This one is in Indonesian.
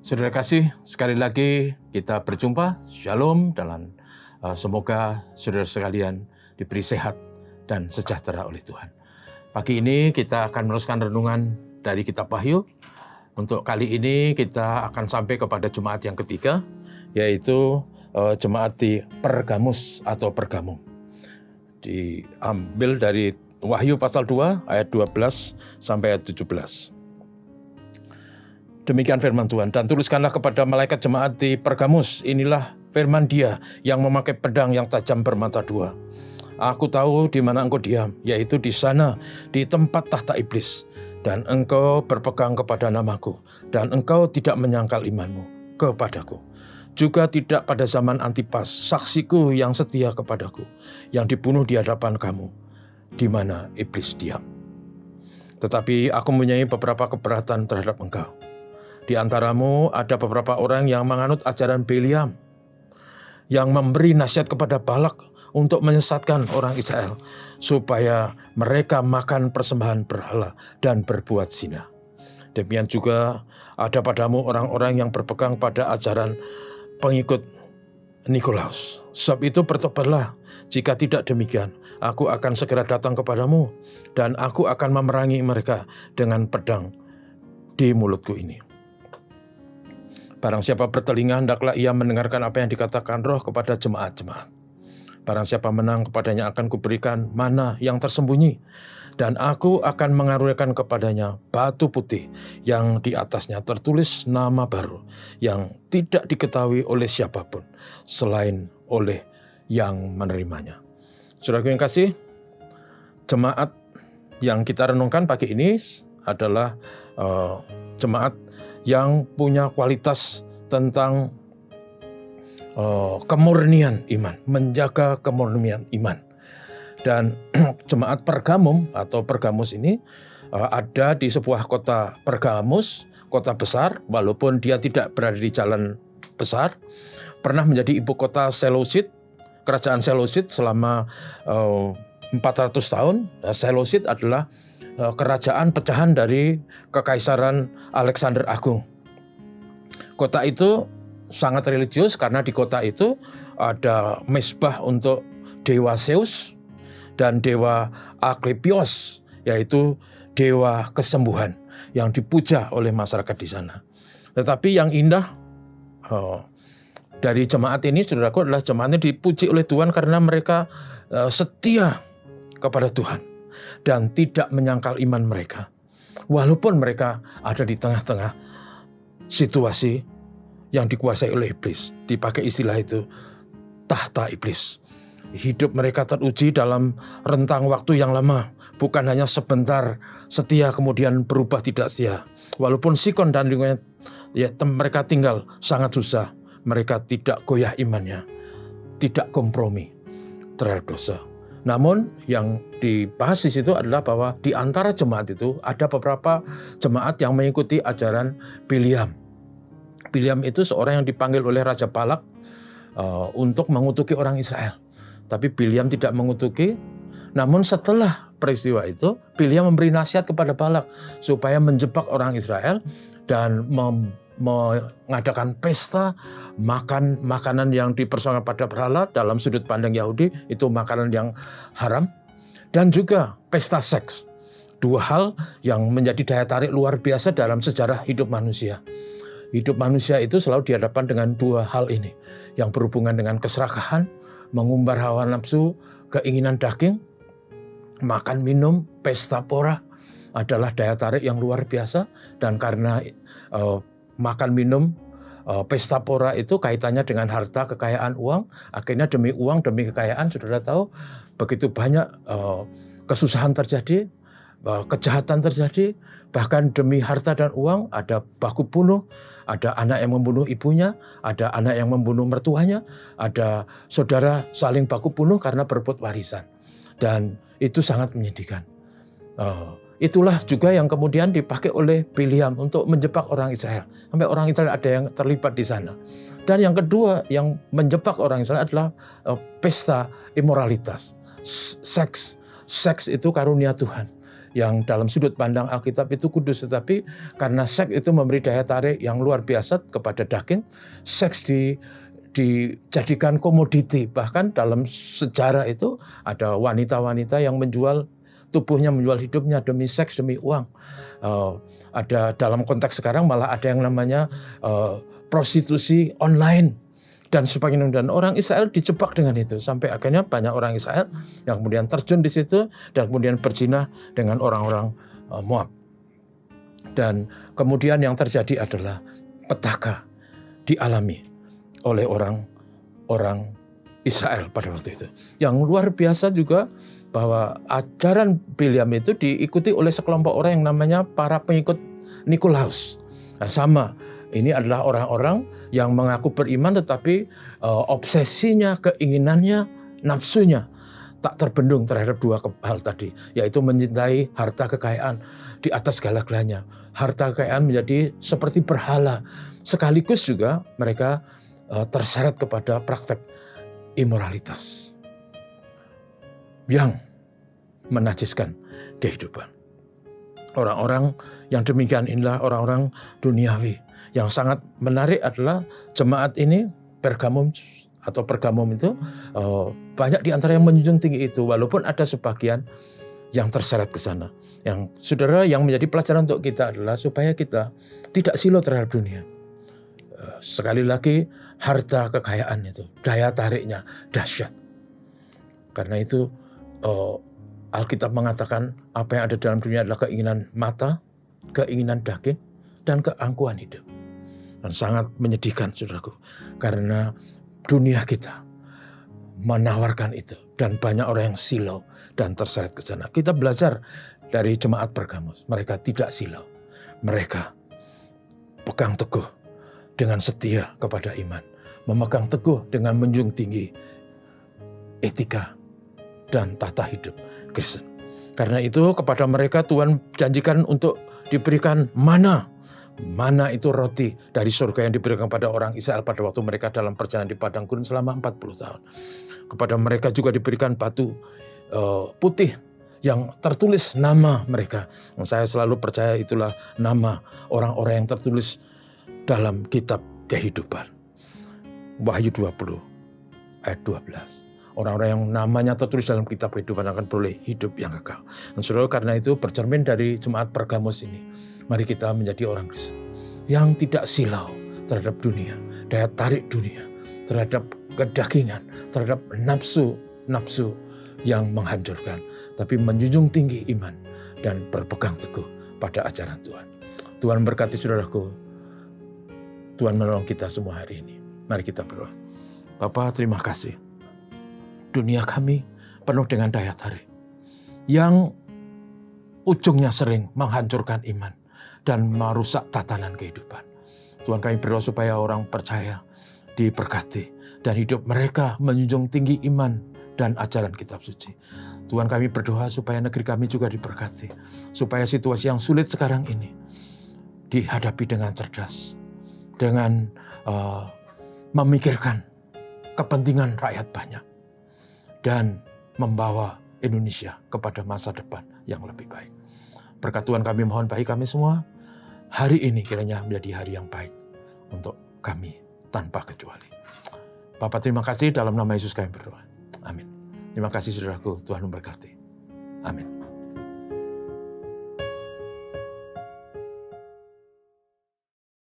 Saudara kasih, sekali lagi kita berjumpa. Shalom, dan semoga saudara sekalian diberi sehat dan sejahtera oleh Tuhan. Pagi ini kita akan meneruskan renungan dari kitab Wahyu. Untuk kali ini kita akan sampai kepada jemaat yang ketiga, yaitu jemaat di Pergamus atau Pergamum. Diambil dari Wahyu pasal 2 ayat 12 sampai ayat 17. Demikian firman Tuhan. Dan tuliskanlah kepada malaikat jemaat di Pergamus, inilah firman Dia yang memakai pedang yang tajam bermata dua. Aku tahu di mana engkau diam, yaitu di sana, di tempat tahta iblis. Dan engkau berpegang kepada namaku, dan engkau tidak menyangkal imanmu kepadaku. Juga tidak pada zaman Antipas, saksiku yang setia kepadaku, yang dibunuh di hadapan kamu, di mana iblis diam. Tetapi aku mempunyai beberapa keberatan terhadap engkau. Di antaramu ada beberapa orang yang menganut ajaran Biliam, yang memberi nasihat kepada Balak untuk menyesatkan orang Israel, supaya mereka makan persembahan berhala dan berbuat zina. Demikian juga ada padamu orang-orang yang berpegang pada ajaran pengikut Nikolaus. Sebab itu bertobatlah, jika tidak demikian, aku akan segera datang kepadamu, dan aku akan memerangi mereka dengan pedang di mulutku ini. Barang siapa bertelinga, hendaklah ia mendengarkan apa yang dikatakan Roh kepada jemaat-jemaat. Barang siapa menang, kepadanya akan kuberikan mana yang tersembunyi, dan aku akan mengaruniakan kepadanya batu putih yang di atasnya tertulis nama baru, yang tidak diketahui oleh siapapun selain oleh yang menerimanya. Saudaraku yang kasih, jemaat yang kita renungkan pagi ini adalah jemaat yang punya kualitas tentang kemurnian iman, menjaga kemurnian iman. Dan jemaat Pergamum atau Pergamus ini ada di sebuah kota Pergamus, kota besar, walaupun dia tidak berada di jalan besar. Pernah menjadi ibu kota Seleucid, kerajaan Seleucid selama 400 tahun. Seleucid adalah kerajaan pecahan dari Kekaisaran Alexander Agung. Kota itu sangat religius karena di kota itu ada mezbah untuk dewa Zeus dan dewa Asklepios, yaitu dewa kesembuhan yang dipuja oleh masyarakat di sana. Tetapi yang indah dari jemaat ini, saudaraku, adalah jemaatnya dipuji oleh Tuhan karena mereka setia kepada Tuhan dan tidak menyangkal iman mereka. Walaupun mereka ada di tengah-tengah situasi yang dikuasai oleh iblis. Dipakai istilah itu, tahta iblis. Hidup mereka teruji dalam rentang waktu yang lama. Bukan hanya sebentar setia kemudian berubah tidak setia. Walaupun Sikon dan lingkungannya mereka tinggal sangat susah, mereka tidak goyah imannya, tidak kompromi terhadap dosa. Namun yang dibahas di situ adalah bahwa di antara jemaat itu ada beberapa jemaat yang mengikuti ajaran Biliam. Biliam itu seorang yang dipanggil oleh Raja Balak untuk mengutuki orang Israel. Tapi Biliam tidak mengutuki. Namun setelah peristiwa itu, Biliam memberi nasihat kepada Balak supaya menjebak orang Israel dan mengadakan pesta, makan makanan yang dipersembahkan pada berhala. Dalam sudut pandang Yahudi itu makanan yang haram, dan juga pesta seks. Dua hal yang menjadi daya tarik luar biasa dalam sejarah hidup manusia. Hidup manusia itu selalu dihadapkan dengan dua hal ini, yang berhubungan dengan keserakahan, mengumbar hawa nafsu, keinginan daging. Makan minum, pesta pora adalah daya tarik yang luar biasa, dan karena makan minum, pesta pora itu kaitannya dengan harta, kekayaan, uang. Akhirnya demi uang, demi kekayaan, saudara tahu begitu banyak kesusahan terjadi, kejahatan terjadi. Bahkan demi harta dan uang ada baku bunuh, ada anak yang membunuh ibunya, ada anak yang membunuh mertuanya, ada saudara saling baku bunuh karena berebut warisan. Dan itu sangat menyedihkan. Itulah juga yang kemudian dipakai oleh Biliam untuk menjebak orang Israel. Sampai orang Israel ada yang terlibat di sana. Dan yang kedua yang menjebak orang Israel adalah pesta imoralitas. Seks. Seks itu karunia Tuhan yang dalam sudut pandang Alkitab itu kudus, tetapi karena seks itu memberi daya tarik yang luar biasa kepada daging, seks dijadikan komoditi. Bahkan dalam sejarah itu ada wanita-wanita yang menjual tubuhnya, menjual hidupnya demi seks, demi uang. Ada dalam konteks sekarang malah ada yang namanya prostitusi online dan sebagainya, dan orang Israel dijebak dengan itu sampai akhirnya banyak orang Israel yang kemudian terjun di situ dan kemudian berzina dengan orang-orang Moab. Dan kemudian yang terjadi adalah petaka dialami oleh orang Israel pada waktu itu. Yang luar biasa juga bahwa ajaran Bileam itu diikuti oleh sekelompok orang yang namanya para pengikut Nikolaus. Nah, sama, ini adalah orang-orang yang mengaku beriman tetapi obsesinya, keinginannya, nafsunya tak terbendung terhadap dua hal tadi, yaitu mencintai harta kekayaan di atas segala-galanya. Harta kekayaan menjadi seperti berhala, sekaligus juga mereka terseret kepada praktek imoralitas yang menajiskan kehidupan. Orang-orang yang demikian inilah orang-orang duniawi. Yang sangat menarik adalah jemaat ini, Pergamum itu banyak di antara yang menjunjung tinggi itu, walaupun ada sebagian yang terseret ke sana. Yang saudara, yang menjadi pelajaran untuk kita adalah supaya kita tidak silau terhadap dunia. Sekali lagi, harta kekayaan itu daya tariknya dahsyat. Karena itu Alkitab mengatakan apa yang ada dalam dunia adalah keinginan mata, keinginan daging, dan keangkuhan hidup. Dan sangat menyedihkan, saudaraku, karena dunia kita menawarkan itu dan banyak orang yang silau dan terseret ke sana. Kita belajar dari jemaat Pergamus, mereka tidak silau. Mereka pegang teguh dengan setia kepada iman, memegang teguh dengan menjunjung tinggi etika dan tata hidup Kristen. Karena itu kepada mereka Tuhan janjikan untuk diberikan mana. Mana itu roti dari surga yang diberikan kepada orang Israel pada waktu mereka dalam perjalanan di padang gurun selama 40 tahun. Kepada mereka juga diberikan batu putih yang tertulis nama mereka. Saya selalu percaya itulah nama orang-orang yang tertulis dalam kitab kehidupan. Wahyu 20 ayat 12. Orang-orang yang namanya tertulis dalam kitab kehidupan akan beroleh hidup yang kekal. Dan saudara, karena itu bercermin dari jemaat Pergamus ini, mari kita menjadi orang Kristen yang tidak silau terhadap dunia, daya tarik dunia, terhadap kedagingan, terhadap nafsu yang menghancurkan, tapi menjunjung tinggi iman dan berpegang teguh pada ajaran Tuhan. Tuhan berkati saudaraku. Tuhan menolong kita semua hari ini. Mari kita berdoa. Bapa, terima kasih. Dunia kami penuh dengan daya tarik yang ujungnya sering menghancurkan iman dan merusak tatanan kehidupan. Tuhan, kami berdoa supaya orang percaya diberkati dan hidup mereka menjunjung tinggi iman dan ajaran kitab suci. Tuhan, kami berdoa supaya negeri kami juga diberkati, supaya situasi yang sulit sekarang ini dihadapi dengan cerdas, dengan memikirkan kepentingan rakyat banyak, dan membawa Indonesia kepada masa depan yang lebih baik. Berkat Tuhan kami mohon bagi kami semua, hari ini kiranya menjadi hari yang baik untuk kami tanpa kecuali. Bapa, terima kasih, dalam nama Yesus kami berdoa. Amin. Terima kasih saudaraku, Tuhan memberkati. Amin.